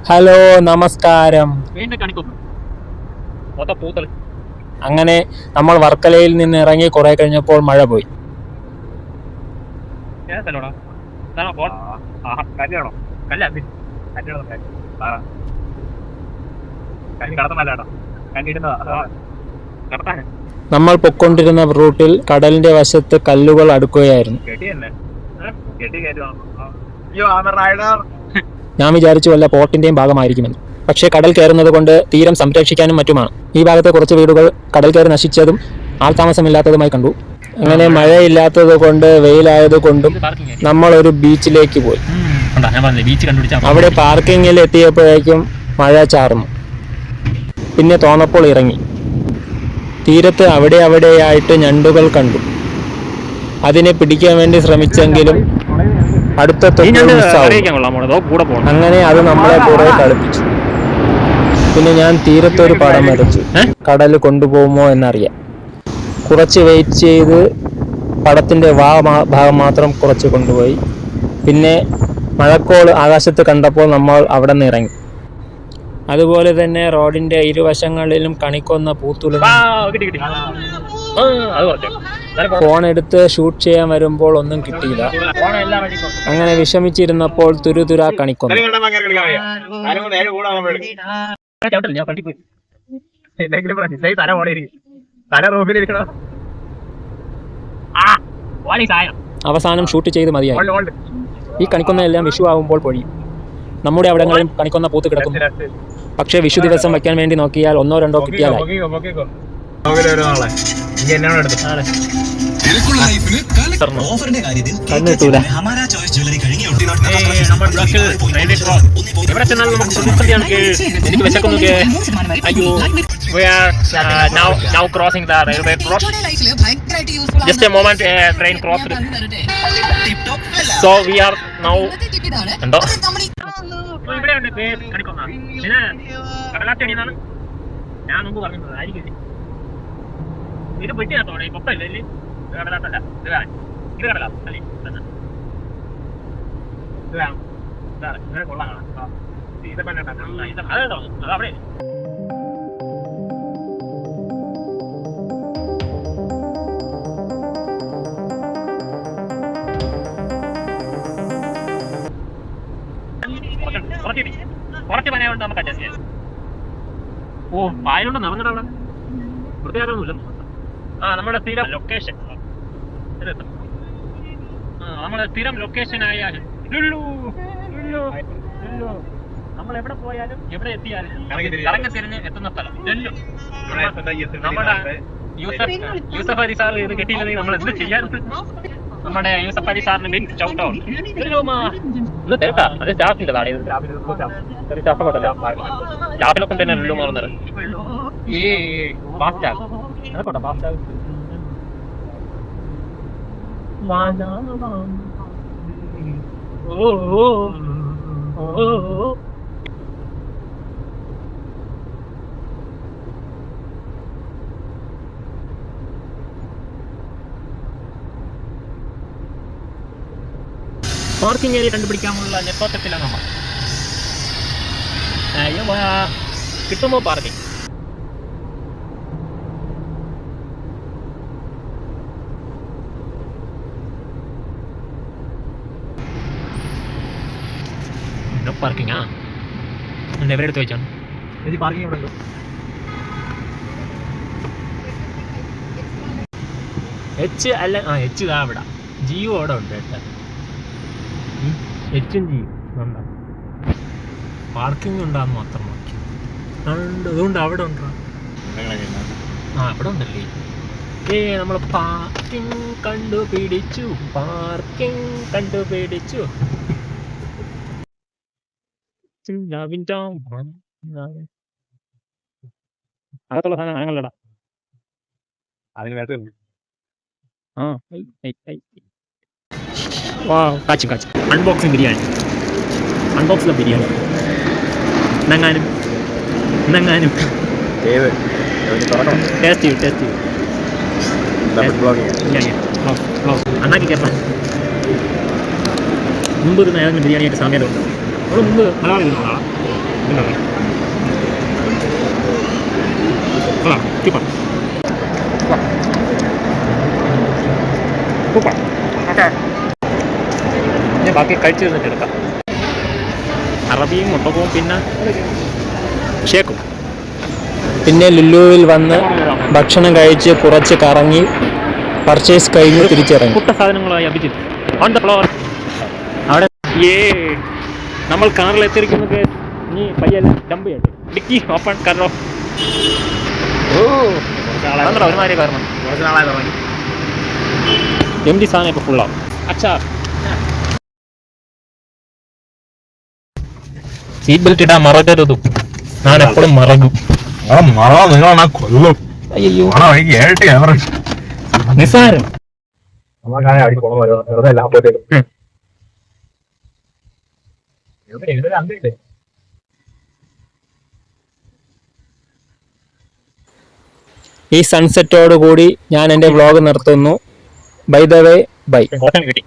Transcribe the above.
Hello, നമസ്കാരം. അങ്ങനെ നമ്മൾ വർക്കലയിൽ നിന്ന് ഇറങ്ങി കുറെ കഴിഞ്ഞപ്പോൾ മഴ പോയി. നമ്മൾ പൊക്കൊണ്ടിരുന്ന റൂട്ടിൽ കടലിന്റെ വശത്ത് കല്ലുകൾ അടുക്കുകയായിരുന്നു. ഞാൻ വിചാരിച്ചു വല്ല പോർട്ടിന്റെയും ഭാഗമായിരിക്കുമെന്ന്. പക്ഷേ കടൽ കയറുന്നത് കൊണ്ട് തീരം സംരക്ഷിക്കാനും മറ്റുമാണ്. ഈ ഭാഗത്തെ കുറച്ച് വീടുകൾ കടൽ കയറി നശിച്ചതും ആൾതാമസമില്ലാത്തതുമായി കണ്ടു. അങ്ങനെ മഴയില്ലാത്തത് കൊണ്ട് വെയിലായത് കൊണ്ടും നമ്മൾ ഒരു ബീച്ചിലേക്ക് പോയി. അവിടെ പാർക്കിങ്ങിൽ എത്തിയപ്പോഴേക്കും മഴ ചാർന്നു. പിന്നെ തോന്നപ്പോൾ ഇറങ്ങി. തീരത്ത് അവിടെയായിട്ട് ഞണ്ടുകൾ കണ്ടു. അതിനെ പിടിക്കാൻ വേണ്ടി ശ്രമിച്ചെങ്കിലും അടുത്ത അങ്ങനെ അത് നമ്മളെ കുറെ കളിപ്പിച്ചു. പിന്നെ ഞാൻ തീരത്തൊരു പടം വരച്ചു, കടൽ കൊണ്ടുപോകുമോ എന്നറിയാം. കുറച്ച് വെയിറ്റ് ചെയ്ത് പടത്തിന്റെ ഭാഗം മാത്രം കുറച്ച് കൊണ്ടുപോയി. പിന്നെ മഴക്കോൾ ആകാശത്ത് കണ്ടപ്പോൾ നമ്മൾ അവിടെ നിന്ന് ഇറങ്ങി. അതുപോലെ തന്നെ റോഡിന്റെ ഇരുവശങ്ങളിലും കണിക്കൊന്ന പൂത്തുലഞ്ഞു. ഫോൺ എടുത്ത് ഷൂട്ട് ചെയ്യാൻ വരുമ്പോൾ ഒന്നും കിട്ടിയില്ല. അങ്ങനെ വിഷമിച്ചിരുന്നപ്പോൾ തുരുതുരാ കണിക്കൊന്നു. അവസാനം ഷൂട്ട് ചെയ്ത് മതിയായി. ഈ കണിക്കൊന്നയെല്ലാം വിഷു ആവുമ്പോൾ പൊഴിയും. നമ്മുടെ അവിടങ്ങളിലും കണിക്കൊന്ന പൂത്ത് കിടക്കുന്നു. പക്ഷേ വിഷു ദിവസം വയ്ക്കാൻ വേണ്ടി നോക്കിയാൽ ഒന്നോ രണ്ടോ കിട്ടിയാലായി. എനിക്ക് വിശക്കുന്നു. അയ്യോ, we are now crossing the railway cross. Just a moment, train crossed. So we are now എന്തോ ഇവിടെ ഉണ്ട് കണിക്കൊന്ന. പിന്നെ കടലാറ്റടിയെന്നാണ് ഞാൻ മുമ്പ് പറഞ്ഞത്. ആയിരിക്കും ഇത് പെട്ടിനകത്തോടെ പൊക്കല്ലേ? കടലാത്തല്ല, ഇത് കടലാത്ത അല്ലേ? ഇത് കൊള്ളാം. അതോ അതവിടെ കുറച്ച് പനയുണ്ട്, നമുക്ക് അഡ്ജസ്റ്റ് ചെയ്യാം. ഓ, പായലുണ്ട് നടന്നിട്ട് അവിടെ വൃത്തിയാക്കൊന്നുമില്ല. നമ്മുടെ സ്ഥിരം ലൊക്കേഷൻ, നമ്മുടെ സ്ഥിരം ലൊക്കേഷനായ നമ്മൾ എവിടെ പോയാലും എവിടെ എത്തിയാലും കറങ്ങി തിരിഞ്ഞ് എത്തുന്ന സ്ഥലം ലുല്ലു. നമ്മുടെ യൂസഫ് അലി സാർ ഇത് കിട്ടിയില്ലെങ്കിൽ നമ്മൾ എന്ത് ചെയ്യാറുണ്ട്? നമ്മുടെ യൂസഫ് അലി സാറിന് ബിഗ് ഷൗട്ട് ഔട്ട്. ഇത് തിരക്കാ, അത് സ്റ്റാഫിന്റെ താഴെ സ്റ്റാഫിനൊപ്പം തന്നെ ലുല്ലു മാറുന്നത്. ഈ ഫാസ്റ്റാഗ് അതൊക്കെ ഫാസ്റ്റാഗ് പാർക്കിംഗ് ഏരിയ കണ്ടുപിടിക്കാനുള്ള നെപ്പോട്ടത്തിലാണ് നമ്മൾ. കിട്ടുമോ പാർക്കിംഗ്? പാർക്കിംഗാ എവിടെ എടുത്ത് വെച്ചാണ്? പാർക്കിംഗ് ഇവിടെ ഉണ്ടോ? എച്ച് അല്ല, എച്ച് ഇതാ ഇവിടെ. ജിയോ അവിടെ ഉണ്ട് കേട്ടോ. എച്ചും ജിയോ ഉണ്ടോ? പാർക്കിംഗ് ഉണ്ടാന്ന് മാത്രം നോക്കി. അതുകൊണ്ട് അവിടെ ഉണ്ടോ? അവിടെ ഉണ്ടല്ലേ. നമ്മൾ പാർക്കിംഗ് കണ്ടുപിടിച്ചു. അകത്തുള്ള സാധനം ഞങ്ങളടാ. അതിന് വേണ്ട. കാച്ചും അൺബോക്സിങ് ബിരിയാണി. അൺബോക്സിലെ ബിരിയാണി ഇന്നെങ്ങാനും ടേസ്റ്റ് ചെയ്യും. അണ്ണാക്കി കേരള മുമ്പ് ഏതെങ്കിലും ബിരിയാണിയായിട്ട് സാമ്യതയുണ്ട്. നമ്മൾ മുമ്പ് മലയാളം ഞാൻ ബാക്കി കഴിച്ചു തന്നിട്ട് എടുക്കാം. അറബിയും മുട്ടകവും പിന്നെ ഷേക്കും. പിന്നെ ലുലുവിൽ വന്ന് ഭക്ഷണം കഴിച്ച് കുറച്ച് കറങ്ങി പർച്ചേസ് കഴിഞ്ഞ് തിരിച്ചിറങ്ങി. പുട്ട സാധനങ്ങളായി അഭിജിത്ത് ഓൺ ദ ഫ്ലോർ. അവിടെ നമ്മൾ കാറിൽ എത്തിയിരിക്കുന്നത് നീ പയ്യല്ല ഡംപ് ചെയ്യട്ടെ. ഡിക്കി ഓപ്പൺ കാറോ. ഒരുമാതിരി കാരണം കുറച്ച് നാളായി തുടങ്ങി. എം ഡി സാധനം ഇപ്പോൾ ഫുള്ളാവും. അച്ഛാ സീറ്റ് ബെൽറ്റ് ഇടാൻ മറക്കരുത്. ഞാൻ എപ്പോഴും മറക്കും. നിങ്ങളാ കൊല്ലും. അയ്യോ ഏഴ് നിസ്സാരം. ഈ സൺസെറ്റോട് കൂടി ഞാൻ എൻ്റെ വ്ളോഗ് നിർത്തുന്നു. By the way bye. കിട്ടി.